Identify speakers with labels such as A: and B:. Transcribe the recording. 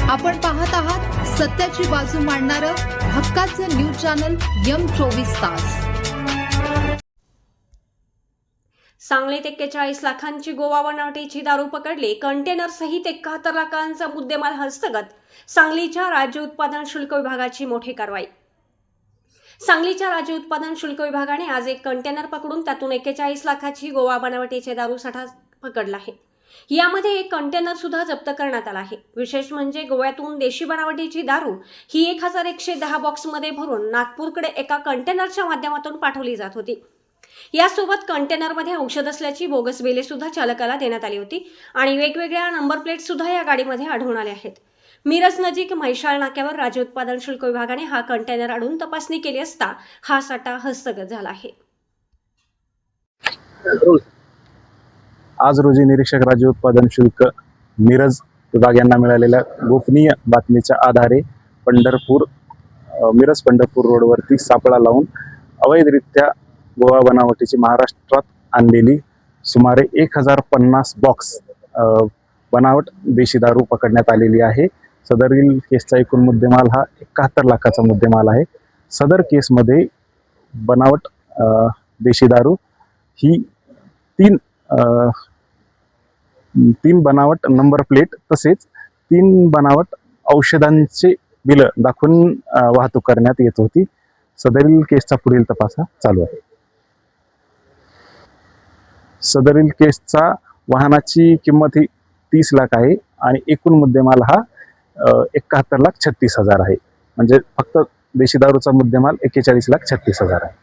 A: आपण पाहत आहात सत्याची बाजू मांडणारं हक्काचं न्यूज चॅनल M24 तास।
B: सांगलीत 41 लाखांची गोवा बनावटीची दारू पकडली। कंटेनर सहित 71 लाखांचा मुद्देमाल हस्तगत। सांगलीच्या राज्य उत्पादन शुल्क विभागाची मोठी कारवाई। सांगलीच्या राज्य उत्पादन शुल्क विभागाने आज एक कंटेनर पकडून त्यातून 41 लाखाची गोवा बनावटीचे दारू साठा पकडला आहे। यामध्ये एक कंटेनर सुद्धा जप्त करण्यात आला आहे। विशेष म्हणजे गोव्यातून देशी बनावटीची दारू ही 1110 बॉक्समध्ये भरून नागपूरकडे एका कंटेनरच्या माध्यमातून पाठवली जात होती। यासोबत कंटेनरमध्ये औषध असल्याची बोगस बिले सुद्धा चालकाला देण्यात आली होती आणि वेगवेगळ्या नंबर प्लेट सुद्धा या गाडीमध्ये आढळून आल्या आहेत। मिरज नजीक म्हैसाळ नाक्यावर राज्य उत्पादन शुल्क विभागाने हा कंटेनर आणून तपासणी केली असता हा साठा हस्तगत झाला आहे।
C: आज रोजी निरीक्षक राज्य उत्पादन शुल्क मिरज विभाग यांना मिळालेल्या गोपनीय बातमीच्या आधारे मिरज पंढरपूर रोडवरती सापळा लावून अवैधरित्या गोवा बनावटीची महाराष्ट्रात आणलेली सुमारे 1050 बॉक्स बनावट देशी दारू पकडण्यात आलेली आहे। सदरील केसचा एकूण मुद्देमाल हा 71 लाखाचा मुद्देमाल आहे। सदर केसमध्ये बनावट देशी दारू ही तीन बनावट नंबर प्लेट तसेच 3 बनावट औषधांचे बिल दाखवून वाहतूक करण्यात येत होती। सदरील केसचा पुढील तपास चालू आहे। सदरील केसचा वाहनाची किंमत ही 30 लाख आहे आणि एकूण मुद्देमाल हा 71,36,000 आहे। म्हणजे फक्त देशी दारूचा मुद्देमाल 41,36,000 आहे।